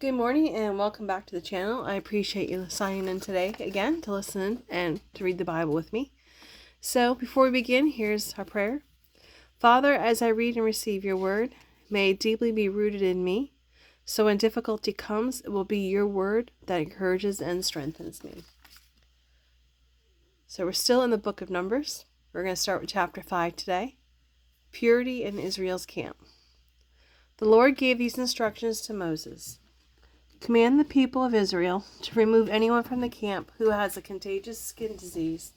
Good morning and welcome back to the channel. I appreciate you signing in today again to listen and to read the Bible with me. So before we begin, here's our prayer. Father, as I read and receive your word, may it deeply be rooted in me, so when difficulty comes, it will be your word that encourages and strengthens me. So we're still in the book of Numbers. We're going to start with chapter 5 today. Purity in Israel's camp. The Lord gave these instructions to Moses. Command the people of Israel to remove anyone from the camp who has a contagious skin disease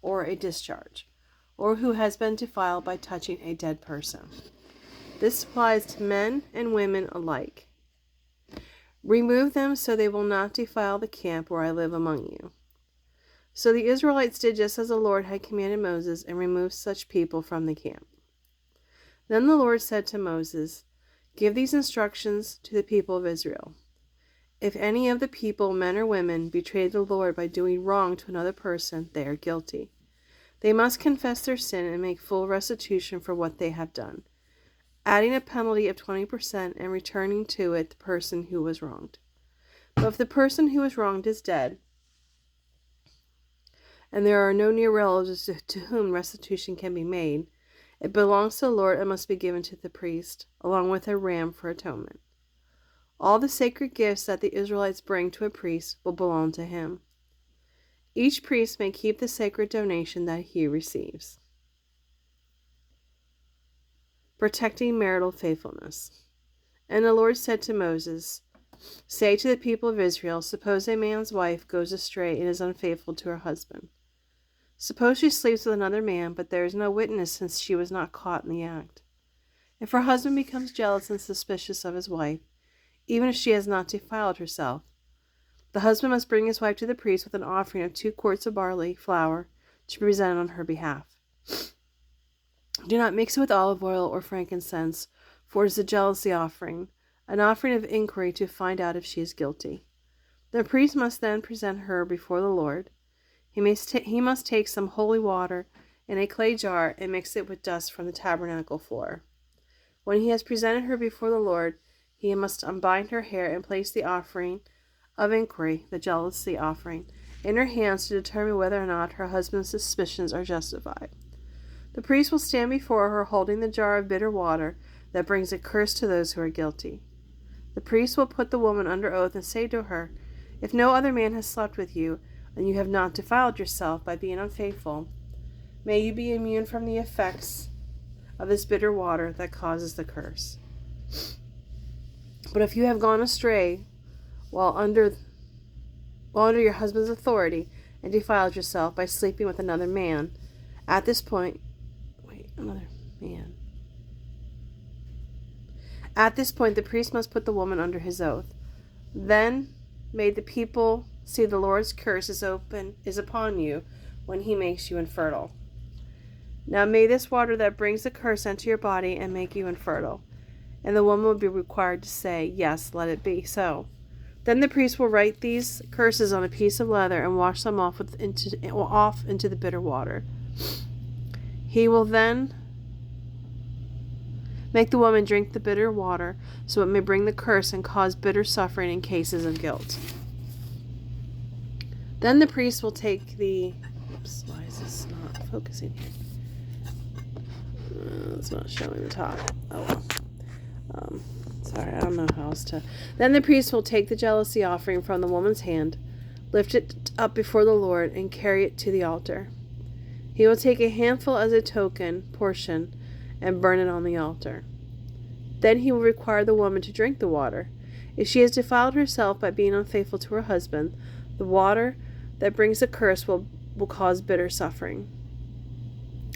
or a discharge, or who has been defiled by touching a dead person. This applies to men and women alike. Remove them so they will not defile the camp where I live among you. So the Israelites did just as the Lord had commanded Moses and removed such people from the camp. Then the Lord said to Moses, "Give these instructions to the people of Israel. If any of the people, men or women, betray the Lord by doing wrong to another person, they are guilty. They must confess their sin and make full restitution for what they have done, adding a penalty of 20% and returning to it the person who was wronged. But if the person who was wronged is dead, and there are no near relatives to whom restitution can be made, it belongs to the Lord and must be given to the priest, along with a ram for atonement. All the sacred gifts that the Israelites bring to a priest will belong to him. Each priest may keep the sacred donation that he receives." Protecting marital faithfulness. And the Lord said to Moses, "Say to the people of Israel, suppose a man's wife goes astray and is unfaithful to her husband. Suppose she sleeps with another man, but there is no witness since she was not caught in the act. If her husband becomes jealous and suspicious of his wife, even if she has not defiled herself, the husband must bring his wife to the priest with an offering of 2 quarts of barley flour to be presented on her behalf. Do not mix it with olive oil or frankincense, for it is a jealousy offering, an offering of inquiry to find out if she is guilty. The priest must then present her before the Lord. He must take some holy water in a clay jar and mix it with dust from the tabernacle floor. When he has presented her before the Lord, he must unbind her hair and place the offering of inquiry, the jealousy offering, in her hands to determine whether or not her husband's suspicions are justified. The priest will stand before her holding the jar of bitter water that brings a curse to those who are guilty. The priest will put the woman under oath and say to her, "If no other man has slept with you, and you have not defiled yourself by being unfaithful, may you be immune from the effects of this bitter water that causes the curse. But if you have gone astray while under your husband's authority and defiled yourself by sleeping with another man, at this point, the priest must put the woman under his oath. Then may the people see the Lord's curse is upon you when he makes you infertile. Now may this water that brings the curse enter your body and make you infertile." And the woman will be required to say, "Yes, let it be so." Then the priest will write these curses on a piece of leather and wash them off into the bitter water. He will then make the woman drink the bitter water, so it may bring the curse and cause bitter suffering in cases of guilt. Then the priest will take the... why is this not focusing here? It's not showing the top. Oh well. Sorry, I don't know how else to... Then the priest will take the jealousy offering from the woman's hand, lift it up before the Lord, and carry it to the altar. He will take a handful as a token portion and burn it on the altar. Then he will require the woman to drink the water. If she has defiled herself by being unfaithful to her husband, the water that brings a curse will cause bitter suffering.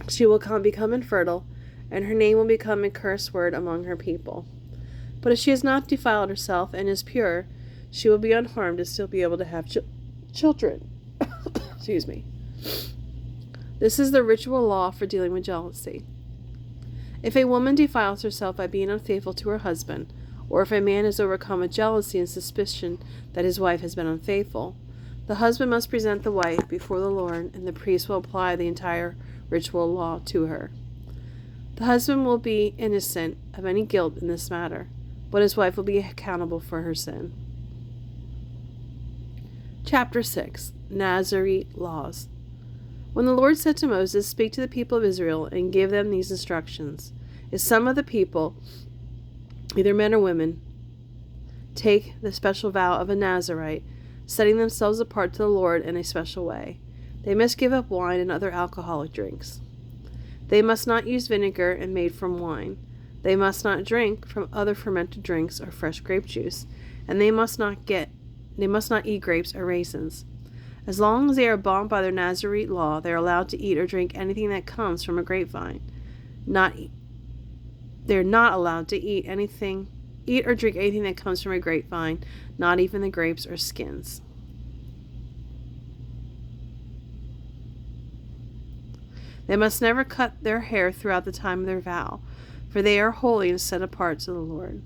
She will become infertile, and her name will become a curse word among her people. But if she has not defiled herself and is pure, she will be unharmed and still be able to have children. Excuse me. This is the ritual law for dealing with jealousy. If a woman defiles herself by being unfaithful to her husband, or if a man is overcome with jealousy and suspicion that his wife has been unfaithful, the husband must present the wife before the Lord, and the priest will apply the entire ritual law to her. The husband will be innocent of any guilt in this matter. but his wife will be accountable for her sin. Chapter 6. Nazirite Laws. When the Lord said to Moses, "Speak to the people of Israel and give them these instructions. If some of the people, either men or women, take the special vow of a Nazirite, setting themselves apart to the Lord in a special way, they must give up wine and other alcoholic drinks. They must not use vinegar and made from wine. They must not drink from other fermented drinks or fresh grape juice, and they must not eat grapes or raisins. As long as they are bound by their Nazirite law, they are allowed to eat or drink anything that comes from a grapevine. They're not allowed to eat or drink anything that comes from a grapevine, not even the grapes or skins. They must never cut their hair throughout the time of their vow, for they are holy and set apart to the Lord.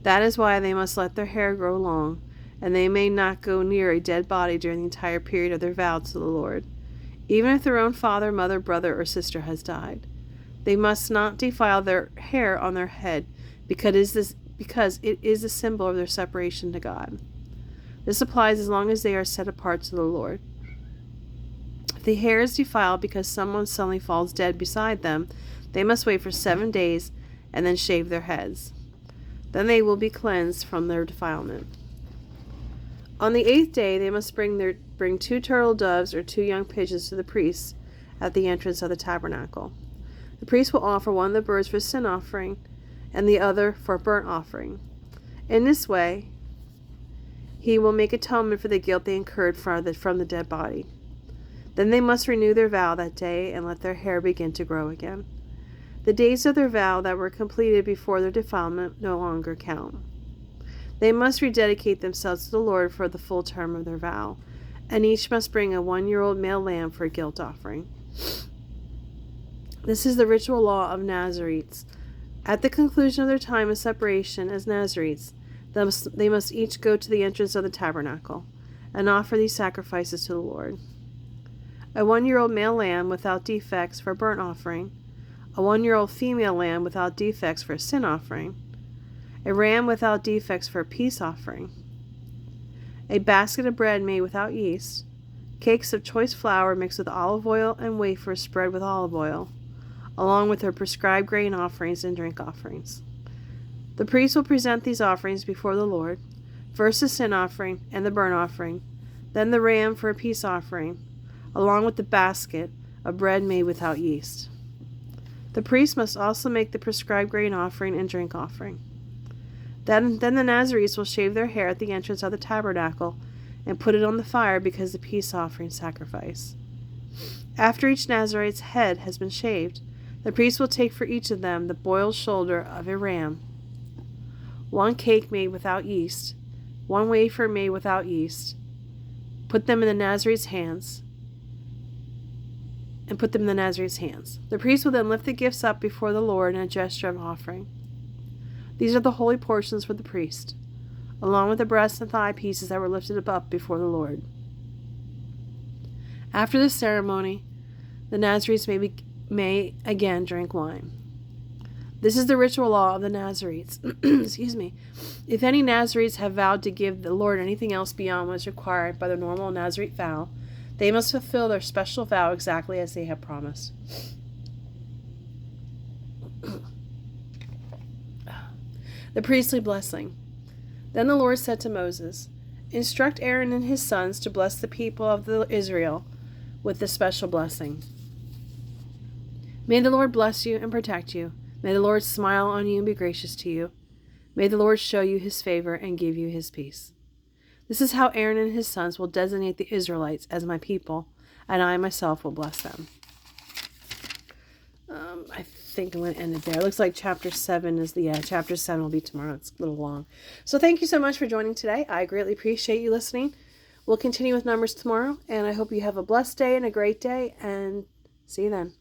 That is why they must let their hair grow long, and they may not go near a dead body during the entire period of their vow to the Lord, even if their own father, mother, brother, or sister has died. They must not defile their hair on their head, because it is a symbol of their separation to God. This applies as long as they are set apart to the Lord. If the hair is defiled because someone suddenly falls dead beside them, they must wait for 7 days and then shave their heads. Then they will be cleansed from their defilement. On the 8th day, they must bring 2 turtle doves or 2 young pigeons to the priests at the entrance of the tabernacle. The priest will offer one of the birds for sin offering and the other for burnt offering. In this way, he will make atonement for the guilt they incurred from the dead body. Then they must renew their vow that day and let their hair begin to grow again. The days of their vow that were completed before their defilement no longer count. They must rededicate themselves to the Lord for the full term of their vow, and each must bring a 1-year-old male lamb for a guilt offering. This is the ritual law of Nazirites. At the conclusion of their time of separation as Nazirites, they must each go to the entrance of the tabernacle and offer these sacrifices to the Lord. A 1-year-old male lamb without defects for a burnt offering, a 1-year-old female lamb without defects for a sin offering, a ram without defects for a peace offering, a basket of bread made without yeast, cakes of choice flour mixed with olive oil and wafers spread with olive oil, along with their prescribed grain offerings and drink offerings. The priest will present these offerings before the Lord, first the sin offering and the burnt offering, then the ram for a peace offering, along with the basket of bread made without yeast. The priest must also make the prescribed grain offering and drink offering. Then the Nazirites will shave their hair at the entrance of the tabernacle and put it on the fire because the peace offering sacrifice. After each Nazirite's head has been shaved, the priest will take for each of them the boiled shoulder of a ram, 1 cake made without yeast, 1 wafer made without yeast, put them in the Nazirite's hands. The priest will then lift the gifts up before the Lord in a gesture of offering. These are the holy portions for the priest, along with the breast and thigh pieces that were lifted up before the Lord. After this ceremony, the Nazirites may again drink wine. This is the ritual law of the Nazirites. Excuse me. If any Nazirites have vowed to give the Lord anything else beyond what is required by the normal Nazirite vow, they must fulfill their special vow exactly as they have promised. The priestly blessing. Then the Lord said to Moses, "Instruct Aaron and his sons to bless the people of Israel with this special blessing. May the Lord bless you and protect you. May the Lord smile on you and be gracious to you. May the Lord show you his favor and give you his peace. This is how Aaron and his sons will designate the Israelites as my people, and I myself will bless them." I think I'm going to end it there. It looks like chapter 7 is chapter 7 will be tomorrow. It's a little long. So thank you so much for joining today. I greatly appreciate you listening. We'll continue with Numbers tomorrow, and I hope you have a blessed day and a great day, and see you then.